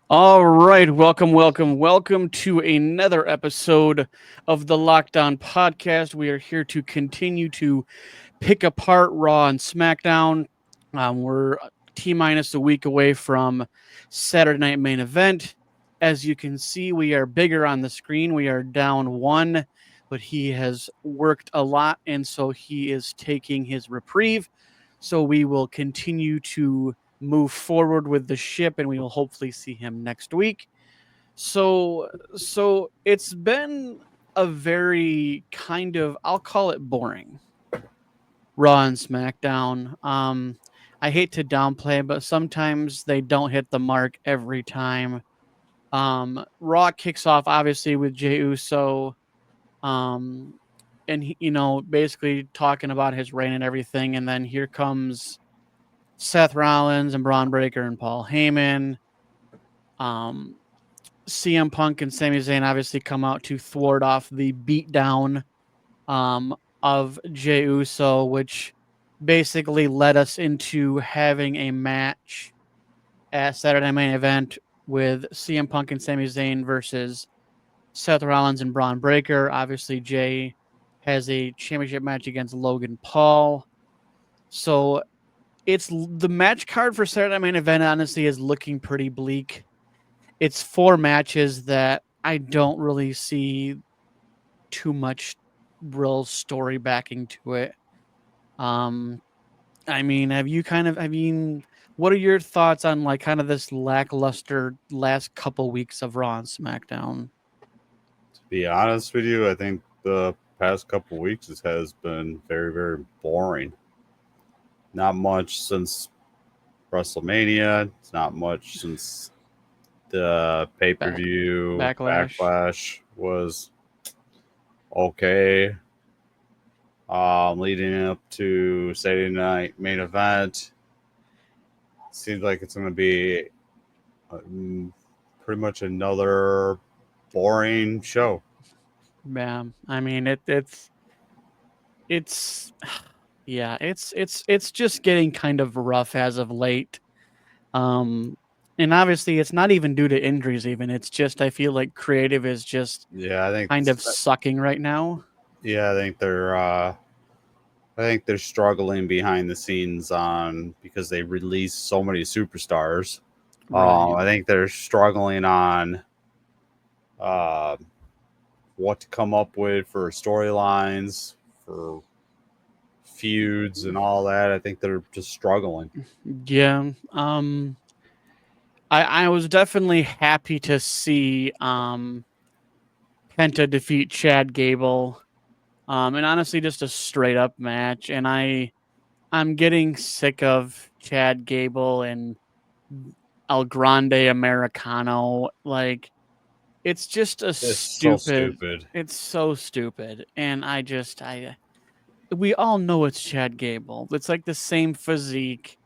All right, welcome to another episode of the Lockdown Podcast. We are here to continue to pick apart Raw and SmackDown. We're T minus a week away from Saturday Night Main Event. As you can see, we are bigger on the screen. We are down one, but he has worked a lot, and so he is taking his reprieve. So we will continue to move forward with the ship, and we will hopefully see him next week. So it's been a very kind of, I'll call it boring Raw and SmackDown. I hate to downplay, but sometimes they don't hit the mark every time. Raw kicks off obviously with Jey Uso, um, and basically talking about his reign and everything, and then here comes Seth Rollins and Braun Breaker and Paul Heyman. Um, CM Punk and Sami Zayn obviously come out to thwart off the beatdown um, of Jey Uso, which basically led us into having a match at Saturday Main Event with CM Punk and Sami Zayn versus Seth Rollins and Braun Breaker. Obviously, Jey has a championship match against Logan Paul. So it's the match card for Saturday Main Event, honestly, is looking pretty bleak. It's four matches that I don't really see too much real story backing to it. Um, I mean, what are your thoughts on like kind of this lackluster last couple weeks of Raw and SmackDown? To be honest with you, I think the past couple weeks has been very, very boring. Not much since WrestleMania. It's not much since the pay per Back view backlash. backlash was okay. Leading up to Saturday night main event, seems like it's going to be um, pretty much another boring show. Yeah, I mean it's yeah, it's just getting kind of rough as of late. Um, and obviously it's not even due to injuries. Even it's just I feel like creative is just Yeah, I think kind of sucking right now. yeah, I think they're struggling behind the scenes on because they release so many superstars. Right. I think they're struggling on uh, what to come up with for storylines, for feuds, and all that. I think they're just struggling. Yeah. I was definitely happy to see Penta defeat Chad Gable. And honestly just a straight up match. And I'm getting sick of Chad Gable and El Grande Americano. Like it's just a It's so stupid stupid. it's so stupid. And I we all know it's Chad Gable. It's like the same physique.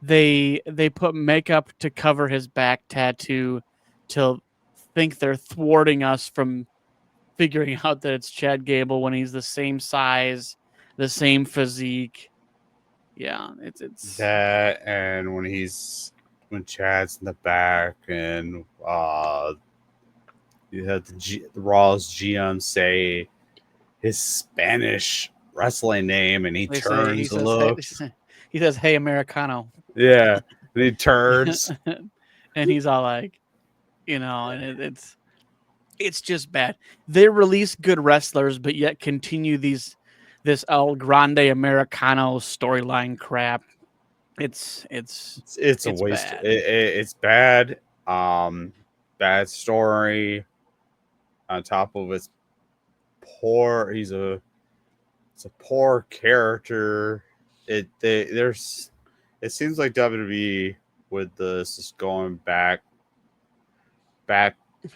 They put makeup to cover his back tattoo to think they're thwarting us from figuring out that it's Chad Gable when he's the same size, the same physique. Yeah, it's That and when Chad's in the back and you had the Raw's GM say his Spanish wrestling name, and he they say he turns and says hey looks. he says hey Americano. Yeah, and he turns. And he's all like, and it's just bad. They release good wrestlers, but yet continue this El Grande Americano storyline crap. It's a It's waste. bad. It's bad. Um, Bad story. On top of it's poor. It's a poor character. There's. It seems like WWE with this is going back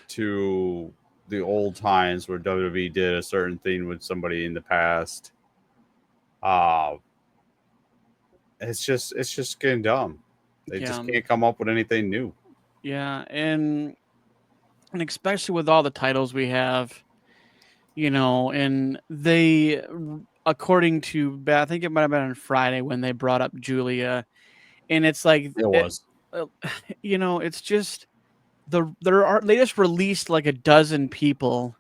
to the old times where WWE did a certain thing with somebody in the past. Uh, it's just getting dumb. They Yeah, just can't come up with anything new. yeah, and especially with all the titles we have, and they, according to, I think it might have been on Friday when they brought up Julia, and it's like, It was. uh, it's just they just released like a dozen people,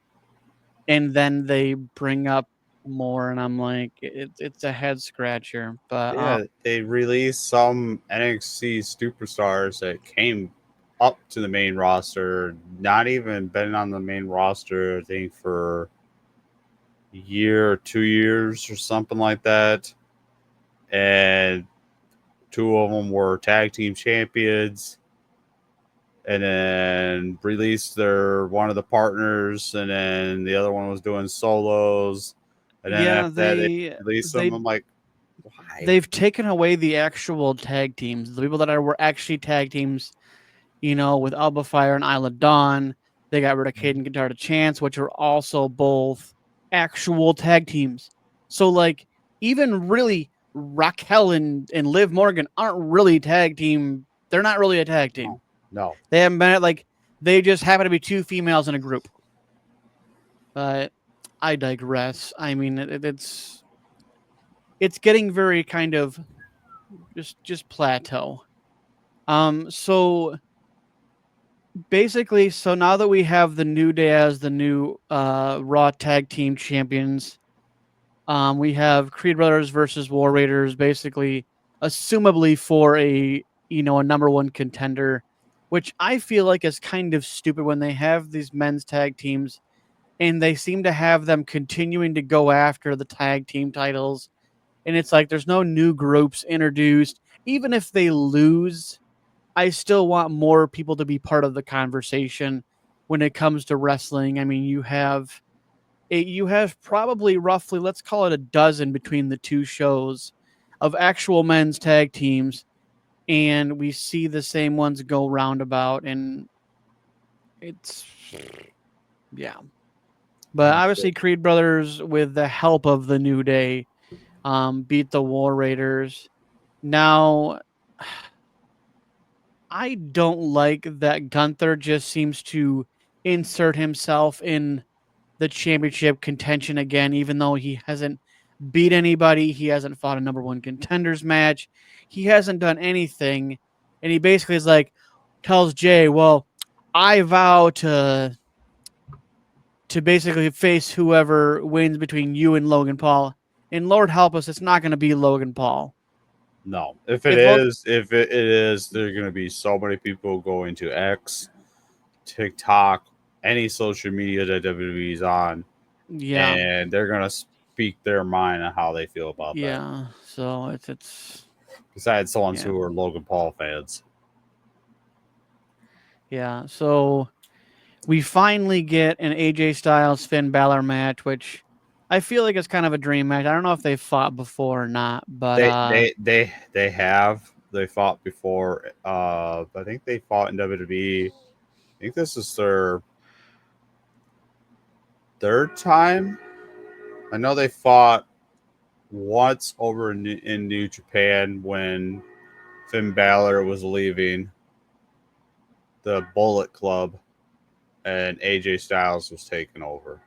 and then they bring up more, and I'm like, it's a head scratcher. But Yeah, they released some NXT superstars that came up to the main roster, not even been on the main roster, I think, for a year or 2 years or something like that. And two of them were tag team champions, and then released their one of the partners, and then the other one was doing solos. And then yeah, after that, they released them. I'm like, why? they've taken away the actual tag teams, the people that were actually tag teams. With Alba Fire and Isla Dawn, they got rid of Caden Guitar to Chance, which are also both actual tag teams. So, like, even really Raquel and Liv Morgan aren't really tag team. They're not really a tag team. No. They haven't been like, they just happen to be two females in a group. But I digress. I mean, it's getting very kind of just plateau. So basically, so now that we have the New Day as the new Raw Tag Team Champions, we have Creed Brothers versus War Raiders, basically, assumably for a number one contender, which I feel like is kind of stupid when they have these men's tag teams and they seem to have them continuing to go after the tag team titles. And it's like there's no new groups introduced. Even if they lose, I still want more people to be part of the conversation when it comes to wrestling. I mean, you have probably roughly, let's call it a dozen between the two shows of actual men's tag teams, and we see the same ones go roundabout, and it's yeah. But obviously, Creed Brothers, with the help of the New Day, beat the War Raiders. Now, I don't like that Gunther just seems to insert himself in the championship contention again, even though he hasn't beat anybody. He hasn't fought a number one contenders match. He hasn't done anything. And he basically is like, tells Jay, well, I vow to basically face whoever wins between you and Logan Paul. And Lord help us, it's not going to be Logan Paul. No. If it is, there are going to be so many people going to X, TikTok, any social media that WWE's on, Yeah. and they're going to speak their mind on how they feel about that. Yeah. So it's Besides the ones who are Logan Paul fans. Yeah. So we finally get an AJ Styles Finn Balor match, which I feel like it's kind of a dream match. I don't know if they fought before or not, but they have. They fought before. I think they fought in WWE. I think this is their third time. I know they fought once over in New Japan when Finn Balor was leaving the Bullet Club and AJ Styles was taking over.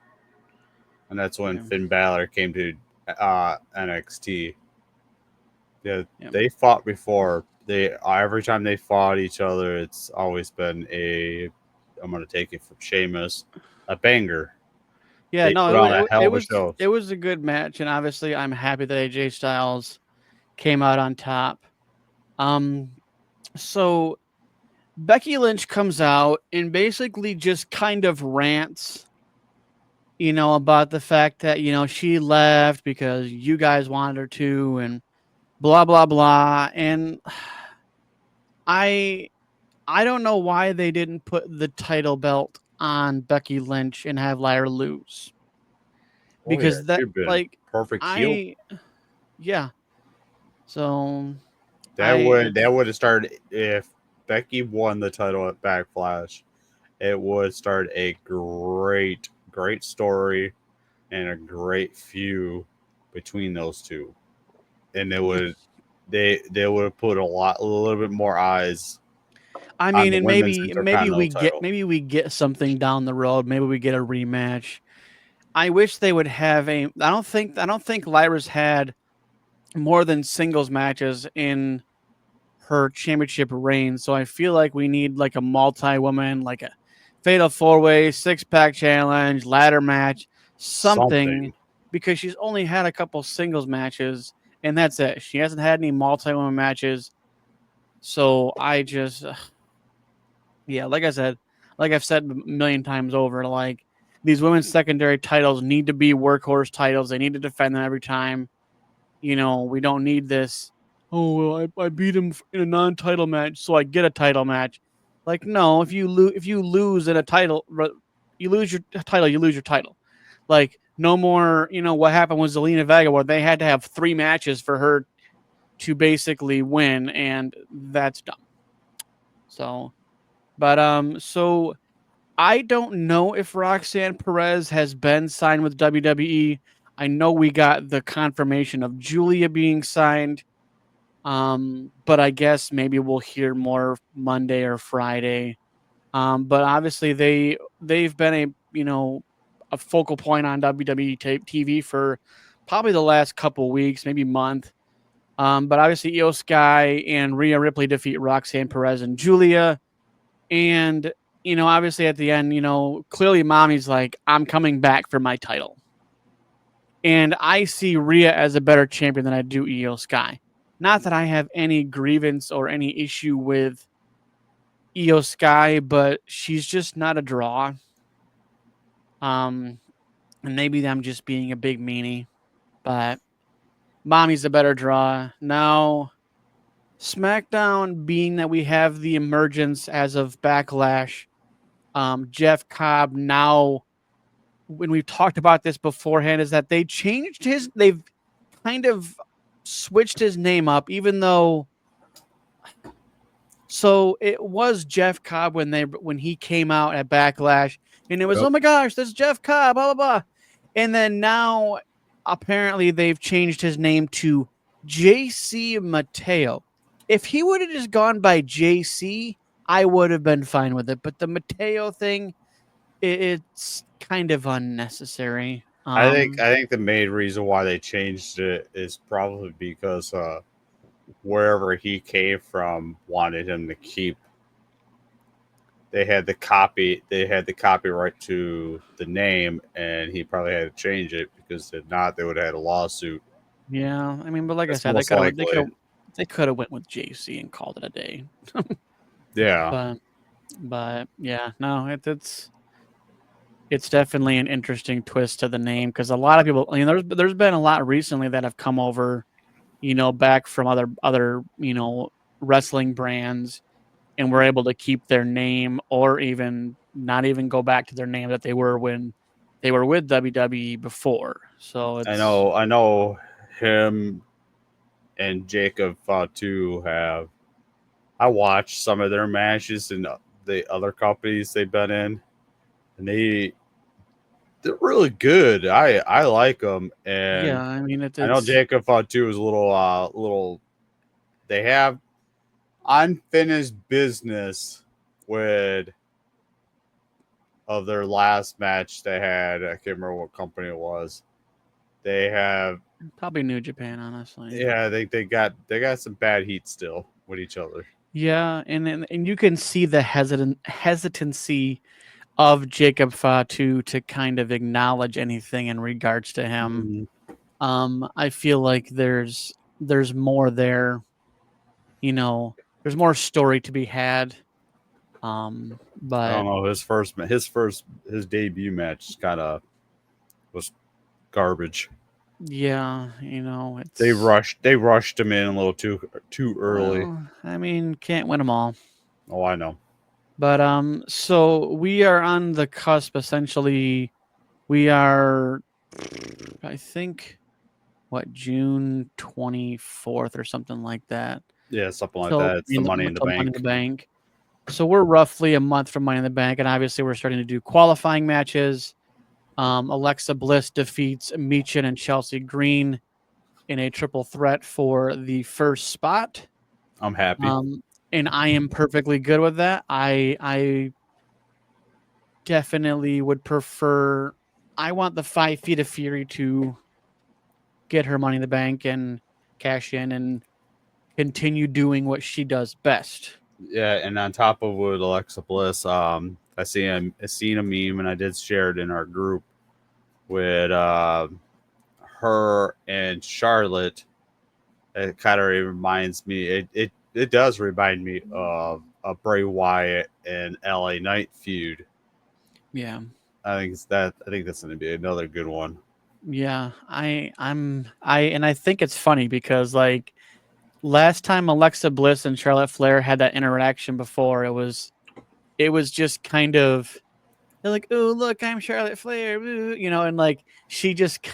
And that's when Finn Balor came to NXT. Yeah, they fought before. They every time they fought each other, it's always been I'm gonna take it from Sheamus, a banger. Yeah, they no, put on a hell of a show. It was a good match, and obviously, I'm happy that AJ Styles came out on top. So Becky Lynch comes out and basically just kind of rants, about the fact that she left because you guys wanted her to, and blah blah blah. And I don't know why they didn't put the title belt on Becky Lynch and have Lyra lose. Because that, like, perfect heel. Yeah. So that would have started if Becky won the title at Backlash. It would start a great story and a great feud between those two, and they would have put a little bit more eyes. I mean, and maybe we get something down the road. Maybe we get a rematch. I wish they would have I don't think Lyra's had more than singles matches in her championship reign. So I feel like we need like a multi-woman, like a fatal 4-way, 6-pack challenge, ladder match, something, because she's only had a couple singles matches, and that's it. She hasn't had any multi-woman matches. So I just, yeah, like I said, like I've said a million times over, like these women's secondary titles need to be workhorse titles. They need to defend them every time. You know, we don't need this. Oh, well, I beat him in a non-title match, so I get a title match. Like, no, if you lose in a title, you lose your title, you lose your title. Like, no more. You know what happened with Zelina Vega, where they had to have 3 matches for her to basically win, and that's dumb. So, but so I don't know if Roxanne Perez has been signed with WWE. I know we got the confirmation of Julia being signed, but I guess maybe we'll hear more Monday or Friday. But obviously they've been a focal point on WWE TV for probably the last couple weeks, maybe month. But obviously Io Sky and Rhea Ripley defeat Roxanne Perez and Julia. And, obviously at the end, clearly Mommy's like, I'm coming back for my title. And I see Rhea as a better champion than I do Io Sky. Not that I have any grievance or any issue with Io Sky, but she's just not a draw. And maybe I'm just being a big meanie, but Mommy's a better draw. Now, SmackDown, being that we have the emergence as of Backlash, Jeff Cobb now, when we've talked about this beforehand, is that they've kind of switched his name up, even though. So it was Jeff Cobb when he came out at Backlash, and it was, oh my gosh, this is Jeff Cobb, blah blah blah, and then now apparently they've changed his name to JC Mateo. If he would have just gone by JC, I would have been fine with it, but the Mateo thing, it's kind of unnecessary. I think the main reason why they changed it is probably because wherever he came from wanted him to keep. They had the copyright to the name, and he probably had to change it, because if not, they would have had a lawsuit. Yeah, I mean, but like That's I said, most they could have went with JC and called it a day. Yeah. But yeah, no, it's definitely an interesting twist to the name, because a lot of people, there's been a lot recently that have come over, back from other wrestling brands, and were able to keep their name, or even not even go back to their name that they were when they were with WWE before. So I know him and Jacob Fatu have. I watched some of their matches in the other companies they've been in, and they're really good. I like them, and yeah, I mean I know Jacob Fatu is a little. They have unfinished business of their last match they had. I can't remember what company it was. They have probably New Japan, honestly. Yeah, they got some bad heat still with each other. Yeah, and you can see the hesitancy of Jacob Fatu to kind of acknowledge anything in regards to him. Mm-hmm. I feel like there's more there. There's more story to be had. But I don't know, his debut match was garbage. Yeah, They rushed him in a little too early. Well, I mean, can't win them all. Oh, I know. But so we are on the cusp. Essentially, we are, I think, June 24th or something like that. Yeah, something like that. It's the Money in the Bank. So we're roughly a month from Money in the Bank, and obviously we're starting to do qualifying matches. Alexa Bliss defeats Michin and Chelsea Green in a triple threat for the first spot. I'm happy. And I am perfectly good with that. I definitely would prefer. I want the 5 Feet of Fury to get her Money in the Bank and cash in and continue doing what she does best. Yeah, and on top of with Alexa Bliss, I seen a meme and I did share it in our group with her and Charlotte. It kind of reminds me. It does remind me of a Bray Wyatt and LA Knight feud. Yeah. I think that's going to be another good one. Yeah, I think it's funny because like last time Alexa Bliss and Charlotte Flair had that interaction before, it was just kind of they're like, "Oh, look, I'm Charlotte Flair," and like she just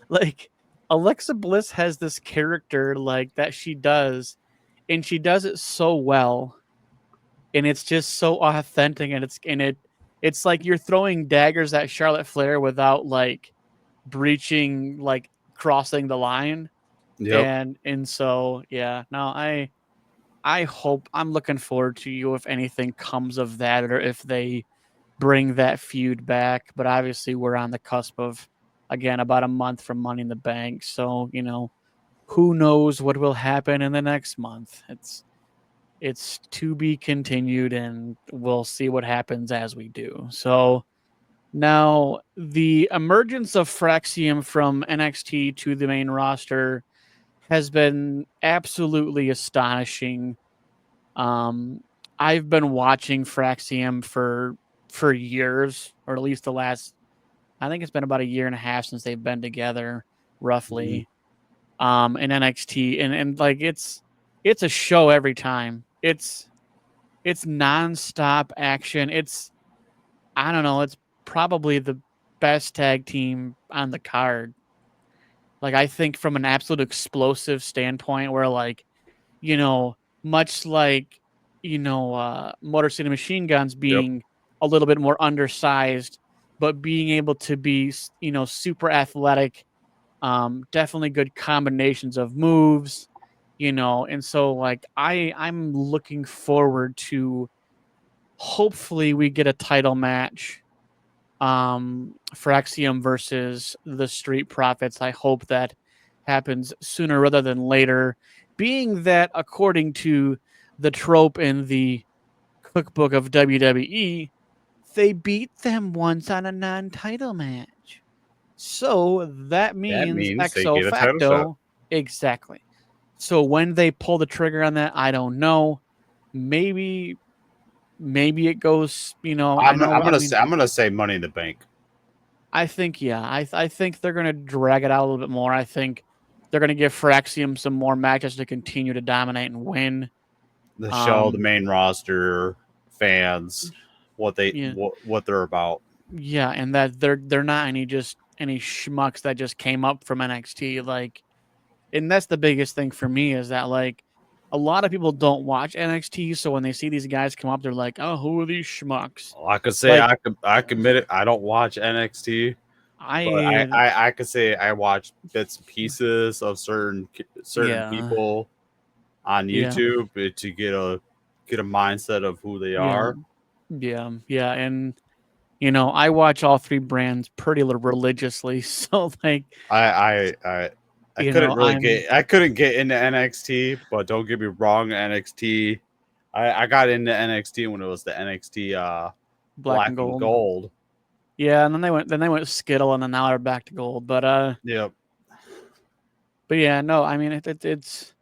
like Alexa Bliss has this character like that she does, and she does it so well, and it's just so authentic, and it's like you're throwing daggers at Charlotte Flair without like breaching like crossing the line. Yep. And so yeah, no, I hope I'm looking forward to you if anything comes of that or if they bring that feud back. But obviously we're on the cusp of again about a month from Money in the Bank. So, who knows what will happen in the next month. It's to be continued and we'll see what happens as we do. So now the emergence of Fraxium from NXT to the main roster has been absolutely astonishing. I've been watching Fraxium for years, or at least I think it's been about a year and a half since they've been together, roughly. In NXT, and like it's a show every time. It's nonstop action. I don't know. It's probably the best tag team on the card. Like I think from an absolute explosive standpoint, where like much like Motor City Machine Guns Yep. being a little bit more undersized, but being able to be super athletic, definitely good combinations of moves, and so like I'm looking forward to hopefully we get a title match for Axiom versus the Street Profits. I hope that happens sooner rather than later, being that according to the trope in the cookbook of WWE, they beat them once on a non-title match. So that That means means they exo get a title shot. facto. Exactly. So when they pull the trigger on that, I don't know. Maybe it goes, I'm gonna say Money in the Bank. I think, yeah, I think they're going to drag it out a little bit more. I think they're going to give Fraxium some more matches to continue to dominate and win. The show the main roster fans what they're about. Yeah, and that they're not any schmucks that just came up from NXT. Like, and that's the biggest thing for me is that like a lot of people don't watch NXT, so when they see these guys come up, they're like, "Oh, who are these schmucks?" I could say like, I commit it. I don't watch NXT, but I could say I watch bits and pieces of certain people on YouTube to get a mindset of who they are. Yeah, and I watch all three brands pretty religiously, so like I couldn't get into NXT, but don't get me wrong, NXT. I got into NXT when it was the NXT Black and Gold. Yeah, and then they went Skittle, and then now they're back to Gold. But yep. But yeah, no, I mean it's.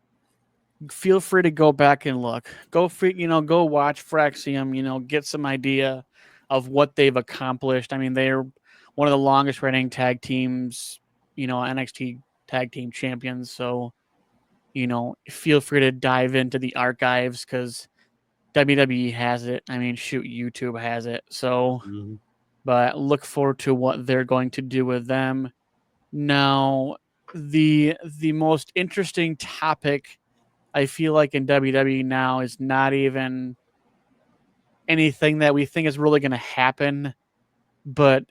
Feel free to go back and look. Go watch Fraxium. Get some idea of what they've accomplished. I mean, they're one of the longest running tag teams. NXT tag team champions. So, feel free to dive into the archives because WWE has it. I mean, shoot, YouTube has it. So. Mm-hmm. But look forward to what they're going to do with them. Now, the most interesting topic I feel like in WWE now is not even anything that we think is really going to happen, but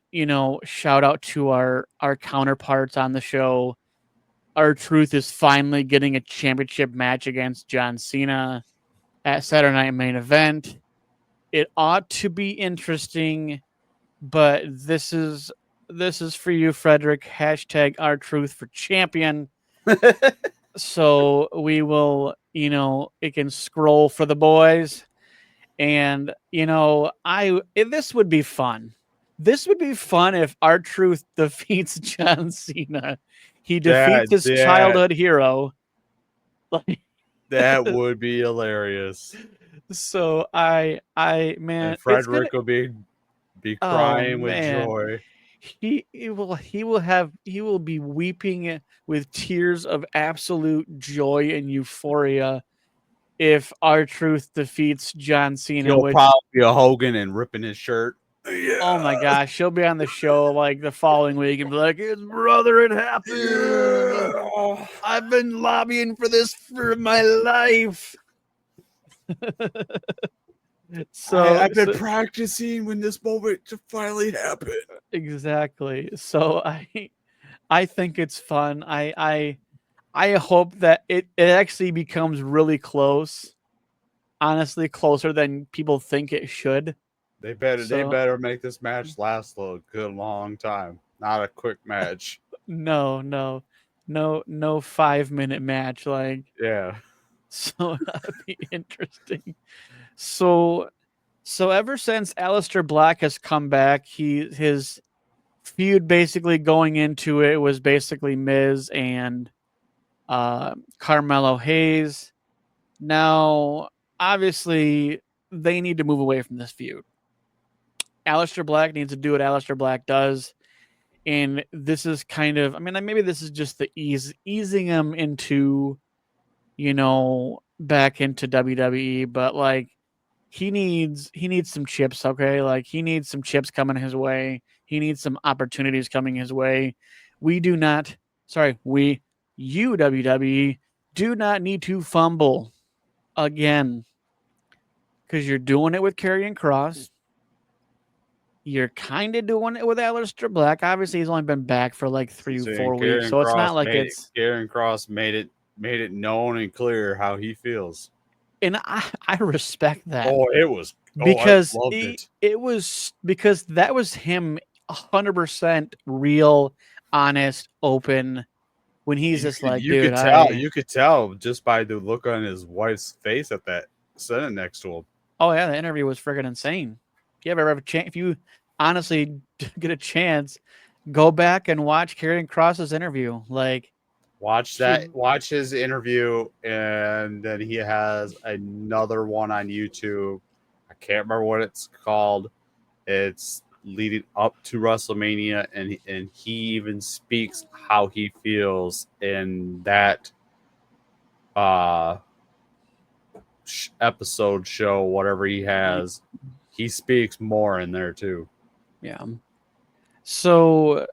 shout out to our counterparts on the show. R-Truth is finally getting a championship match against John Cena at Saturday Night Main Event. It ought to be interesting. But this is for you, Frederick. # R-Truth for champion. So we will it can scroll for the boys. And this would be fun. This would be fun if R-Truth defeats John Cena. He defeats his childhood hero. Like, that would be hilarious. so man, And Frederick will be crying with joy. He will be weeping with tears of absolute joy and euphoria if R-Truth defeats John Cena. He'll probably be a Hogan and ripping his shirt. Yeah. Oh my gosh, she'll be on the show like the following week and be like, "His brother, it happened. Yeah. I've been lobbying for this for my life." I've been practicing when this moment finally happened. Exactly. So I think it's fun. I hope that it actually becomes really close. Honestly, closer than people think it should. They better make this match last a good long time. Not a quick match. No 5-minute match. Like, yeah. So that'd be interesting. So ever since Aleister Black has come back, his feud basically going into it was basically Miz and Carmelo Hayes. Now, obviously, they need to move away from this feud. Aleister Black needs to do what Aleister Black does. And this is kind of, maybe this is just the easing him into, back into WWE, but like he needs some chips, okay? Like he needs some chips coming his way. He needs some opportunities coming his way. You WWE do not need to fumble again, because you're doing it with Karrion Kross. You're kind of doing it with Aleister Black. Obviously, he's only been back for like 3-4 weeks, so it's not like it's. Karrion Kross made it known and clear how he feels, and I respect that. Because it was because that was him 100% real, honest, open. When he's just like, dude, you could tell just by the look on his wife's face at that sitting next to him. Oh yeah, the interview was friggin' insane. If you ever have a chance, if you honestly get a chance, go back and watch Karrion Kross's interview. Like, watch his interview, and then he has another one on YouTube. I can't remember what it's called. It's leading up to WrestleMania, and he even speaks how he feels in that episode show, whatever he has. He speaks more in there too. Yeah. So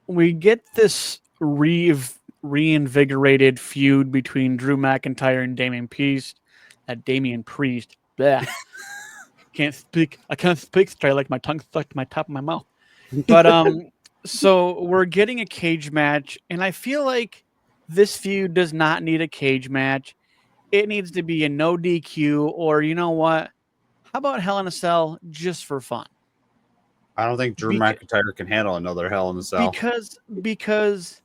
we get this reinvigorated feud between Drew McIntyre and Damian Priest. Damian Priest. Bleh. I can't speak straight, like my tongue stuck to my top of my mouth. But so we're getting a cage match, and I feel like this feud does not need a cage match. It needs to be a no DQ, or you know what? How about Hell in a Cell just for fun? I don't think Drew McIntyre can handle another Hell in a Cell. Because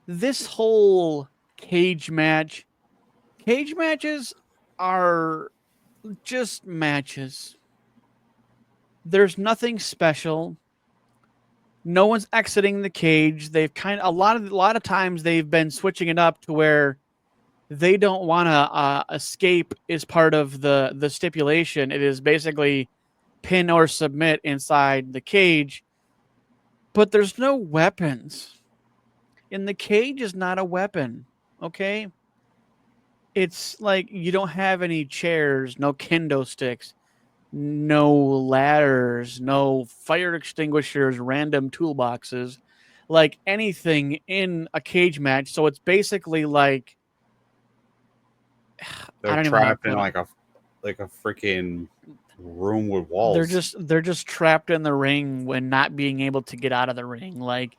this whole cage matches are just matches. There's nothing special. No one's exiting the cage. They've a lot of times they've been switching it up to where they don't want to escape as part of the stipulation. It is basically pin or submit inside the cage, but there's no weapons. And the cage is not a weapon, okay? It's like you don't have any chairs, no kendo sticks, no ladders, no fire extinguishers, random toolboxes, like anything in a cage match. So it's basically like they're trapped in like a freaking room with walls. They're just trapped in the ring when not being able to get out of the ring. Like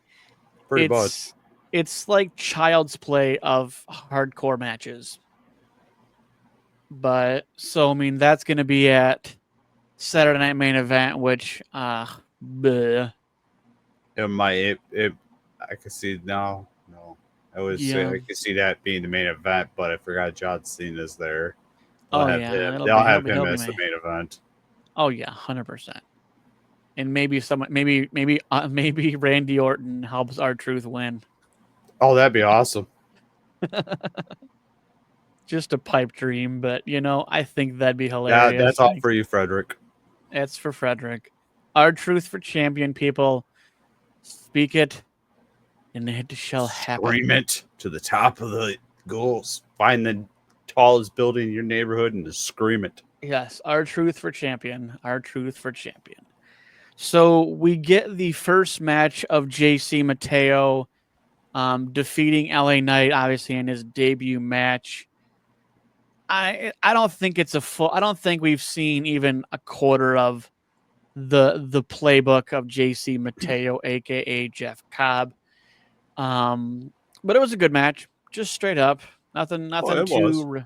pretty much. It's like child's play of hardcore matches. But so that's going to be at Saturday Night Main Event, which bleh. I can see no. I could see that being the main event, but I forgot John Cena's there. Oh yeah, They'll have he'll him be as the main event. Oh yeah, 100%. And maybe maybe Randy Orton helps R-Truth win. Oh, that'd be awesome. Just a pipe dream, but I think that'd be Yeah, hilarious. that's all for you, Frederick. It's for Frederick. R-Truth for champion, people. Speak it, and it shall happen. Scream it to the top of the goals. Find the tallest building in your neighborhood and just scream it. Yes, R-Truth for champion. R-Truth for champion. So we get the first match of JC Mateo defeating LA Knight, obviously in his debut match. I don't think it's a full. I don't think we've seen even a quarter of the playbook of JC Mateo, aka Jeff Cobb. But it was a good match, just straight up. Nothing too,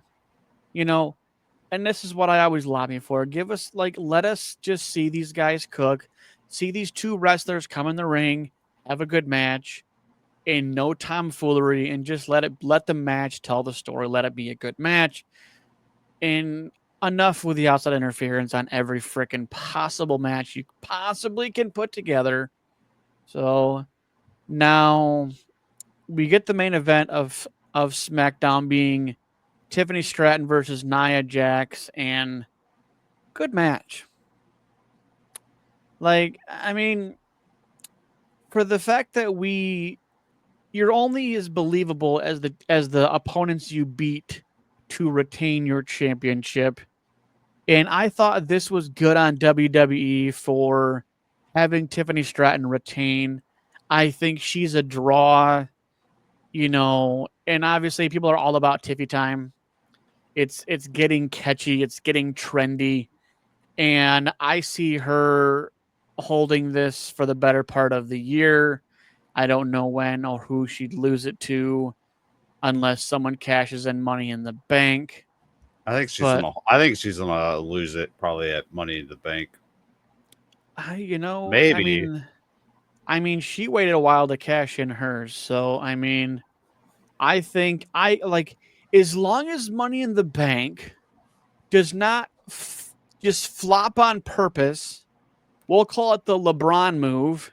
And this is what I always lobby for. Let us just see these guys cook, see these two wrestlers come in the ring, have a good match, and no tomfoolery, and just let the match tell the story. Let it be a good match, and enough with the outside interference on every freaking possible match you possibly can put together. So now we get the main event of SmackDown being Tiffany Stratton versus Nia Jax, and good match. For the fact that you're only as believable as the opponents you beat to retain your championship. And I thought this was good on WWE for having Tiffany Stratton retain. I think she's a draw, and obviously people are all about Tiffy time. It's getting catchy, it's getting trendy, and I see her holding this for the better part of the year. I don't know when or who she'd lose it to unless someone cashes in Money in the Bank. I think she's gonna lose it probably at Money in the Bank. Maybe. She waited a while to cash in hers, so I think as long as Money in the Bank does not just flop on purpose, we'll call it the LeBron move.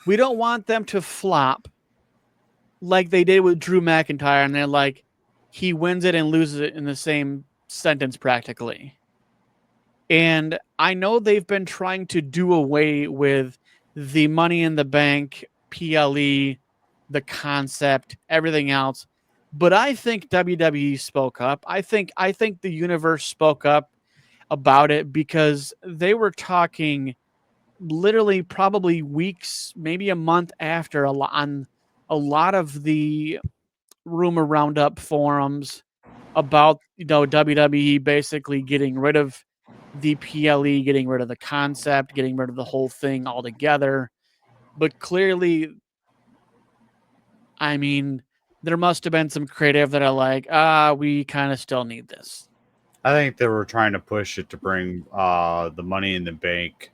We don't want them to flop like they did with Drew McIntyre, and they're like, he wins it and loses it in the same sentence practically. And I know they've been trying to do away with the Money in the Bank, PLE, the concept, everything else. But I think WWE spoke up. I think the universe spoke up about it because they were talking literally probably weeks, maybe a month after on a lot of the rumor roundup forums about WWE basically getting rid of the PLE, getting rid of the concept, getting rid of the whole thing altogether. But clearly, there must have been some creative that are like, we kind of still need this. I think they were trying to push it to bring the Money in the Bank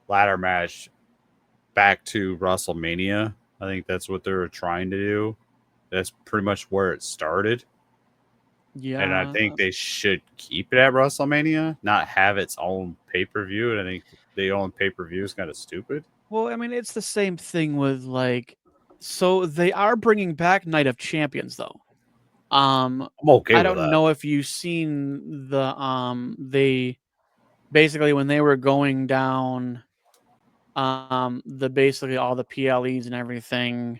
ladder match back to WrestleMania. I think that's what they were trying to do. That's pretty much where it started. Yeah. And I think they should keep it at WrestleMania, not have its own pay-per-view. And I think they own pay-per-view is kind of stupid. Well, it's the same thing with so they are bringing back Night of Champions though. I'm okay with that. I don't know if you've seen they basically when they were going down the basically all the PLEs and everything,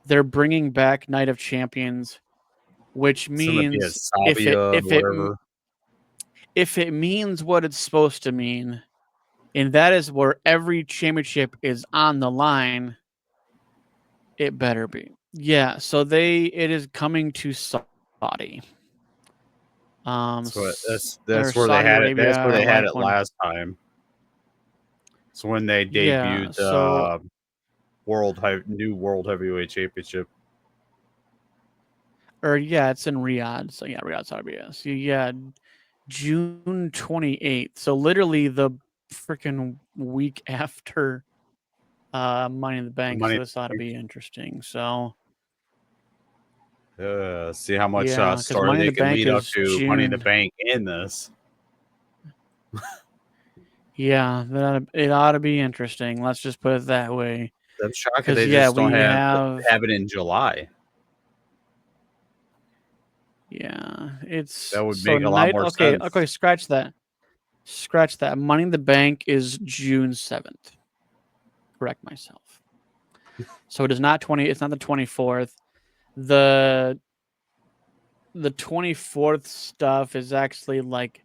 they're bringing back Night of Champions, which means if it means what it's supposed to mean, and that is where every championship is on the line, it better be. Yeah, so it is coming to Saudi. That's where they had it. That's where they had it last time. So when they debuted the new World Heavyweight Championship. It's in Riyadh. So yeah, Riyadh, Saudi Arabia. So yeah, June 28th. So literally the freaking week after Money in the Bank. So this ought to be interesting. So See how much Yeah, 'cause story Money in they the can Bank lead up is to Money in the June. Bank in this. Yeah, it ought to be interesting. Let's just put it that way. I'm shocked that 'Cause, they yeah, just don't we have it in July. yeah, it's That would so make a lot more okay, sense. scratch that. Scratch that. Money in the Bank is June 7th. Correct myself. So it's not the 24th. The 24th stuff is actually like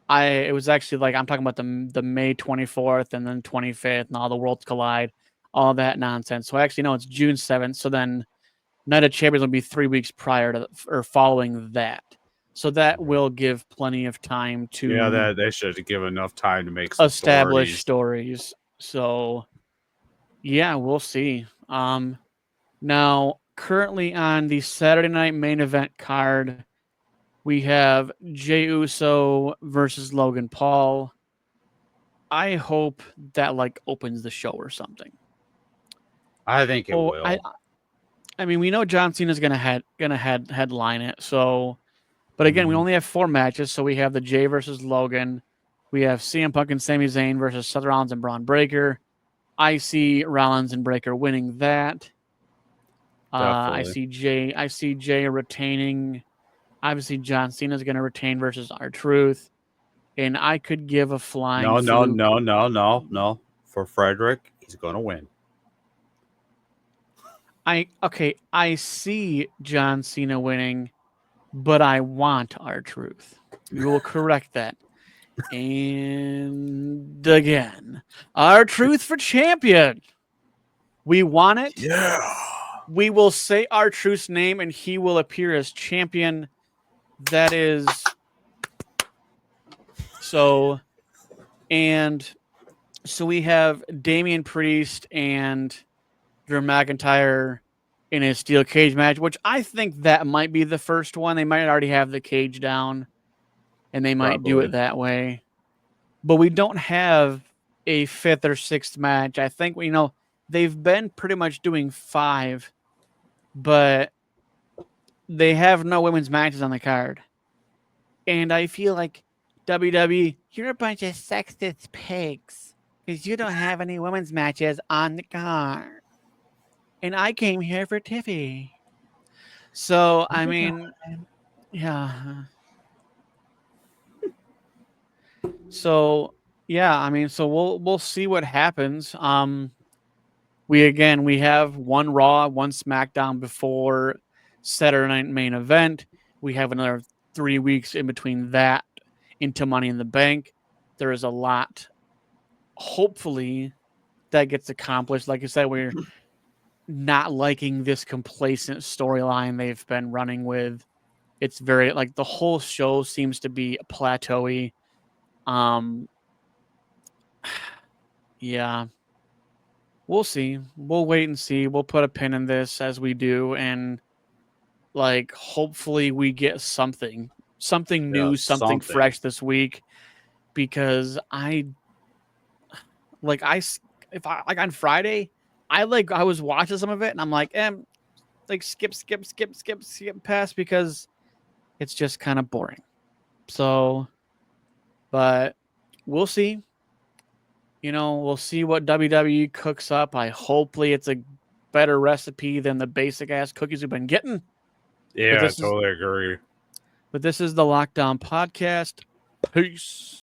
it was actually like I'm talking about the May 24th and then 25th and all the worlds collide, all that nonsense. So actually no, it's June 7th. So then Night of Champions will be 3 weeks prior to or following that. So that will give plenty of time to Yeah, they should give enough time to make some establish stories. So yeah, we'll see. Now currently on the Saturday night main event card, we have Jey Uso versus Logan Paul. I hope that like opens the show or something. I think it will. I mean, we know John Cena's gonna headline it. So, but again, we only have 4 matches. So we have the Jey versus Logan. We have CM Punk and Sami Zayn versus Seth Rollins and Braun Breaker. I see Rollins and Breaker winning that. I see Jey retaining. Obviously, John Cena's going to retain versus R-Truth. And I could give a flying fluke. No. For Frederick, he's going to win. I see John Cena winning, but I want R-Truth. We will correct that. And again, R-Truth for champion. We want it. Yeah. We will say R-Truth's name and he will appear as champion. That is so. And so we have Damian Priest and Drew McIntyre in a steel cage match, which I think that might be the first one. They might already have the cage down and they might do it that way. But we don't have a 5th or 6th match. I think, they've been pretty much doing 5, but they have no women's matches on the card. And I feel like WWE, you're a bunch of sexist pigs because you don't have any women's matches on the card. And I came here for Tiffy. So, I mean, yeah. So, yeah, I mean, so we'll see what happens. We have 1 Raw, 1 SmackDown before Saturday night main event. We have another 3 weeks in between that into Money in the Bank. There is a lot, hopefully, that gets accomplished. Like I said, we're not liking this complacent storyline they've been running with. It's very, like, the whole show seems to be plateauy. Yeah. We'll see. We'll wait and see. We'll put a pin in this as we do, and like hopefully we get something new, something fresh this week, because if on Friday, I was watching some of it and I'm like, skip past because it's just kind of boring. So, but we'll see. We'll see what WWE cooks up. Hopefully it's a better recipe than the basic ass cookies we've been getting. Yeah, I totally agree. But this is the Lockdown Podcast. Peace.